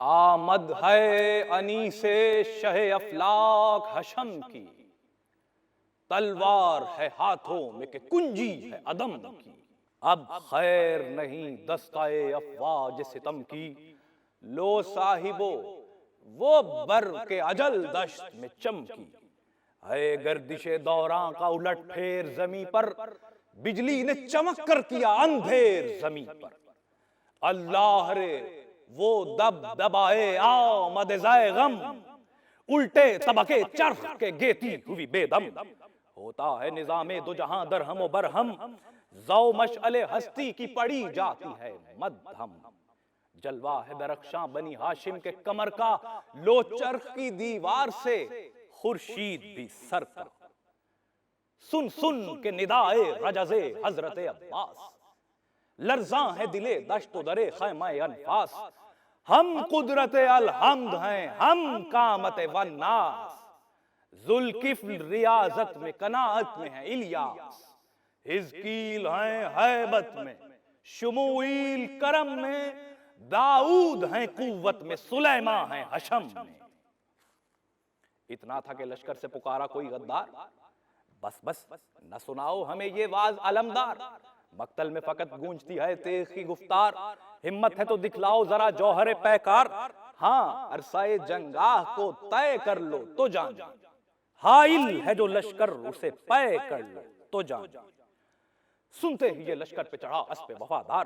आमद है अनीसे शहे अफलाक हशम की, तलवार है हाथों में के कुंजी है अदम की। अब खैर नहीं दस्ताए अफवाज सितम की, लो साहिबो वो बर के अजल दश्त में चमकी। है गर्दिशे दौरां का उलट फेर जमी पर, बिजली ने चमक कर किया अंधेर जमी पर। अल्लाह रे वो दब दबाए आमद ज़ाए गम, उल्टे तबके चरख के गेती हुई बेदम। होता है निजामे दो जहां दरहम व बरहम, जौ मशअले हस्ती की पड़ी जाती है मद्धम। जलवा है दरख्शां बनी हाशिम के कमर का, लो चरख की दीवार से खुर्शीद भी सर का। सुन सुन के निदाए रजज़े हजरत अब्बास, लर्ज़ां है दिले दश्त दरे खैमा अनफास। हम कुदरत अलहम्द हैं हम कामत वन्नास, जुल्किफ्ल रियाजत में कनाअत में है इलियास। हिजकील हैं हैबत में शुमूइल करम में, दाऊद हैं कुव्वत में सुलैमा हैं हशम में। इतना था कि लश्कर से पुकारा कोई गद्दार, बस बस न सुनाओ हमें ये वाज अलमदार। मक्तल में फकत गूंजती है तेज की गुफ्तार, हिम्मत है तो दिखलाओ जरा जौहरे पैकार। हाँ अरसाए जंगाह को तय कर लो तो जान, हाइल है जो लश्कर उसे पय कर लो तो जान। सुनते ही ये लश्कर पे चढ़ा अस्पे वफादार,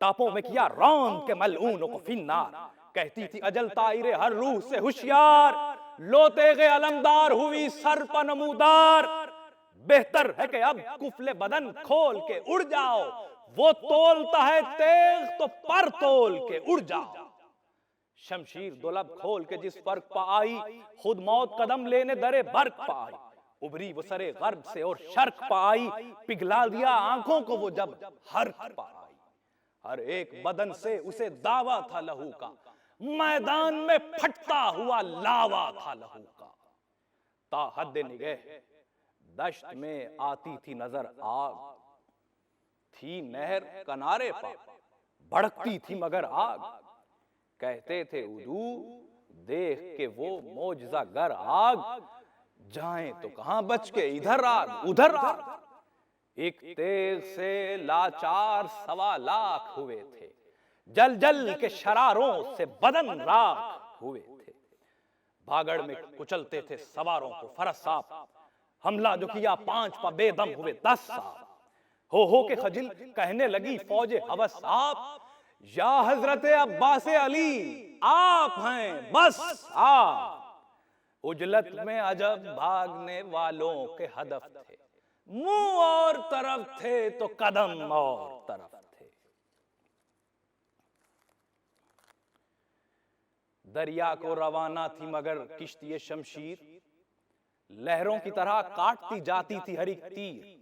टापों में किया रौंद के मलऊनों को फिन्नार। कहती थी अजल ताइरे हर रूह से होशियार, लोते गए अलमदार हुई सर पर नमूदार। बेहतर है कि अब कुफले बदन खोल के उड़ जाओ, वो तोलता है तेग तो पर तोल के उड़ जाओ। शमशीर दुलब खोल के जिस फर्क पा आई, खुद मौत कदम लेने दरे बर्क पाई। उभरी वो सरे गर्ब से और शर्क पाई, पिघला दिया आंखों को वो जब हर्क पाई। हर एक बदन से उसे दावा था लहू का, मैदान में फटता हुआ लावा था लहू का। ताहद्दे निगह दश्त में आती थी नजर आग, थी नहर किनारे पर भड़कती थी मगर आग। कहते थे उदू देख के वो मौजज़ा गर आग, जाएं तो कहां बच के इधर आग उधर आग। एक तेग से लाचार 1.25 लाख हुए थे, जल जल के शरारों से बदन राख हुए थे। भागड़ में कुचलते थे सवारों को फरस साफ, हमला जो किया 5 पा बेदम हुए 10 साफ। हो के खजिल कहने लगी फौज हवस आप, या हजरत अब्बास अली आप हैं बस आप। उजलत में अजब भागने वालों के हदफ थे, मुंह और तरफ थे तो कदम और तरफ थे। दरिया को रवाना थी मगर किश्ती शमशीर, लहरों की तरह काटती जाती थी हर एक तीर।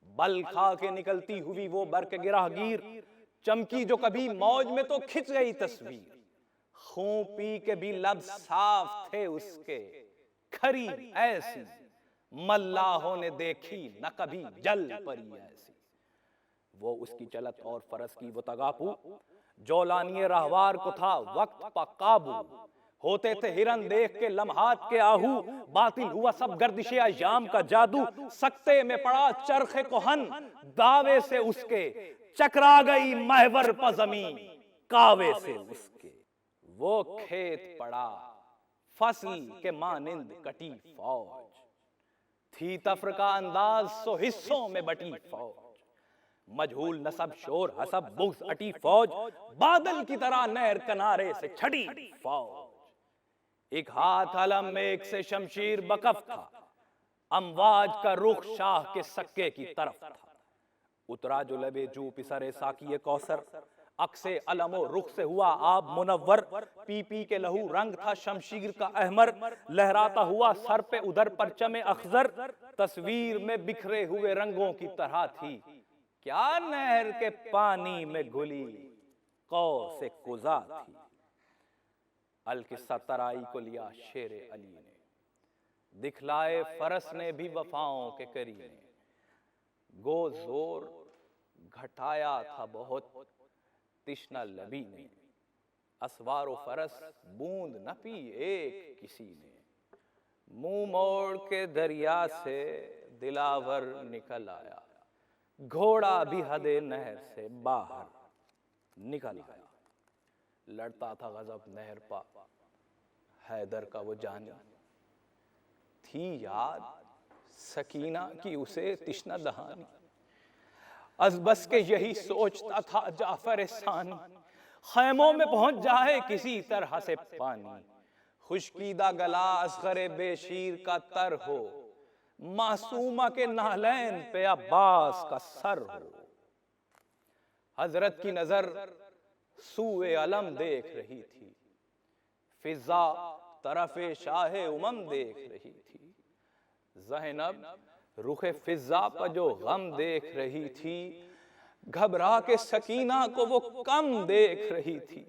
बल खा के निकलती हुई वो बर्क गिराहगीर, चमकी जो कभी मौज में तो खिंच गई तस्वीर। खूं पी के भी लब साफ थे उसके, खरी ऐसी मल्लाहों ने देखी न कभी जल परी ऐसी। वो उसकी चलत और फरस की वो तगापू, जौलानिये रहवार को था वक्त पा काबू। होते थे हिरन देख के लम्हात के आहू, बातिल हुआ सब गर्दिशे अय्याम का जादू। सकते में पड़ा चरखे कोहन दावे से उसके, चकरा गई महवर पर जमीन कावे से उसके। वो खेत पड़ा फसल के मानिंद कटी फौज, थी तफरका अंदाज सो हिस्सों में बटी फौज। मजहूल नसब शोर हसब बुग़्ज़ अटी फौज, बादल की तरह नहर किनारे से छड़ी फौज। एक हाथ अलम में एक से शमशीर बकफ था, अमवाज का रुख शाह के सक्के की तरफ था। उतरा जो लबे जू पिसरे साकिए कौसर, अक्से अलमो रुख से हुआ आब मुनव्वर। पी पी के लहू रंग था शमशीर का अहमर, लहराता हुआ सर पे उधर परचमे अखजर। तस्वीर में बिखरे हुए रंगों की तरह थी, क्या नहर के पानी में घुली कौ से कुजा थी। अल किस्सा तराई को लिया शेर अली ने, दिखलाए फरस ने भी वफाओं के करीने। गो जोर घटाया था बहुत तिश्ना लबी ने, असवार फरस बूंद न पी एक किसी ने, मुंह मोड़ के दरिया से दिलावर निकल आया, घोड़ा भी हदे नहर से बाहर निकल आया। लड़ता था गजब नहर पा हैदर का वो जानी, थी याद सकीना की उसे तिश्ना दहानी। अज़बस के यही सोचता था जाफर सानी, खैमों में पहुंच जाए किसी तरह से पानी, खुशकीदा गला असगरे बेशीर का तर हो, मासूमा के नालैन पे अब्बास का सर हो। हजरत की नजर सूए अलम देख रही थी, फिजा तरफे शाहे उमम देख रही थी। ज़ैनब रुखे फिजा पर जो गम देख रही थी, घबरा के सकीना को वो कम देख रही थी।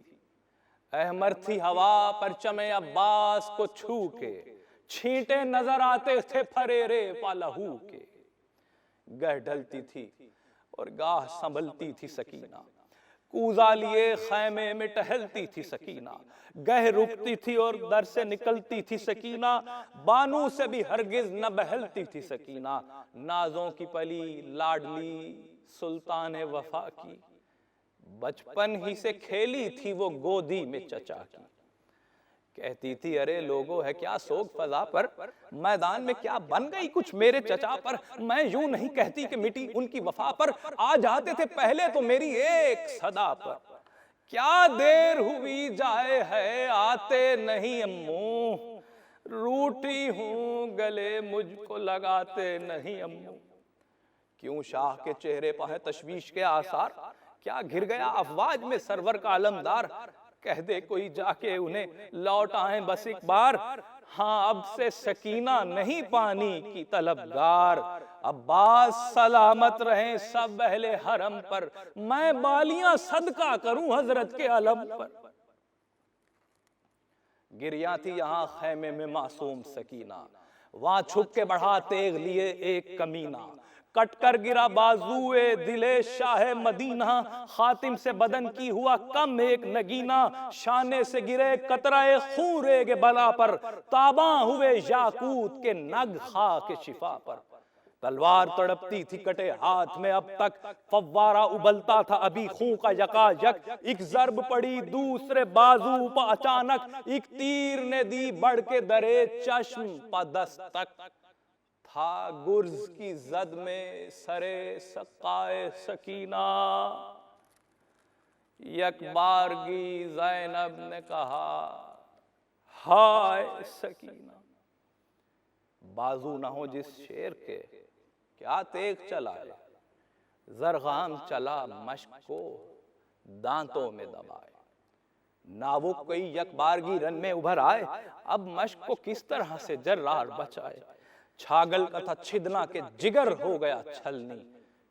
अहमर थी हवा पर चमे अब्बास को छू के, छींटे नजर आते थे फरेरे पालहू के। गह ढलती थी और गाह संभलती थी सकीना, कूजा लिए खैमे में टहलती थी सकीना। गह रुकती थी और दर से निकलती थी सकीना, बानू से भी हरगिज न बहलती थी सकीना। नाजों की पली लाडली सुल्तान वफा की, बचपन ही से खेली थी वो गोदी में चचा की। कहती थी अरे लोगो है क्या सोग फजा पर, मैदान में क्या बन गई कुछ मेरे चचा पर। मैं यूं नहीं कहती कि मिटी उनकी वफा पर, आ जाते थे पहले तो मेरी एक सदा पर। क्या देर हुई जाए है आते नहीं अम्मू, रूठी हूं गले मुझको लगाते नहीं अम्मू। क्यों शाह के चेहरे पर है तशवीश के आसार, क्या घिर गया अफवाज में सरवर का अलमदार। कह दे कोई जाके उन्हें लौट आए बस एक बार, हाँ अब से सकीना नहीं पानी की तलबगार। अब्बास सलामत रहे सब अहले हरम पर, मैं बालियां सदका करूं हजरत के अलम पर। गिरिया थी यहां खैमे में मासूम सकीना, वहां छुप के बढ़ा तेग लिए एक कमीना। कटकर गिरा बाजुए दिले शाह मदीना, खातिम से बदन की हुआ कम एक नगीना। शाने से गिरे कतराए खून रेगे बला पर, ताबा हुए याकूत के नग खा के शिफा पर। तलवार तड़पती थी कटे हाथ में अब तक, फव्वारा उबलता था अभी खून का यकायक। एक जर्ब पड़ी दूसरे बाजू पर अचानक, एक तीर ने दी बढ़ के दरे चश्म पा दस्तक। था गुर्ज की जद में सरे सकाए सकीना, यकबारगी ज़ैनब ने कहा हाय सकीना। बाजू ना हो जिस शेर के क्या तेग चलाए, जरगाम चला मश्क को दांतों में दबाए। नावुक कोई यकबारगी रन में उभर आए, अब मश्क को किस तरह से जर्रार बचाए। छागल का था छिदना के जिगर हो गया छलनी,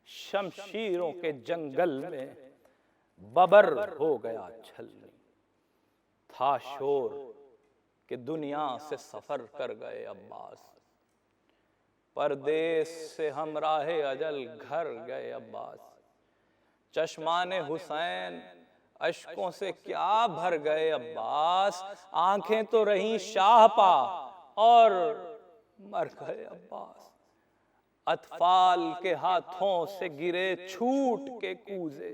शमशीरों के जंगल में बबर हो गया छलनी। था शोर कि दुनिया से सफर कर गए अब्बास, परदेश से हमराहे अजल घर गए अब्बास। चश्माने हुसैन अश्कों से क्या भर गए अब्बास, आंखें तो रहीं शाहपा और मर गए अब्बास। अतफाल के हाथों से गिरे छूट के कूजे,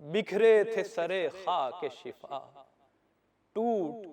बिखरे थे सरे खा के शिफा, टूट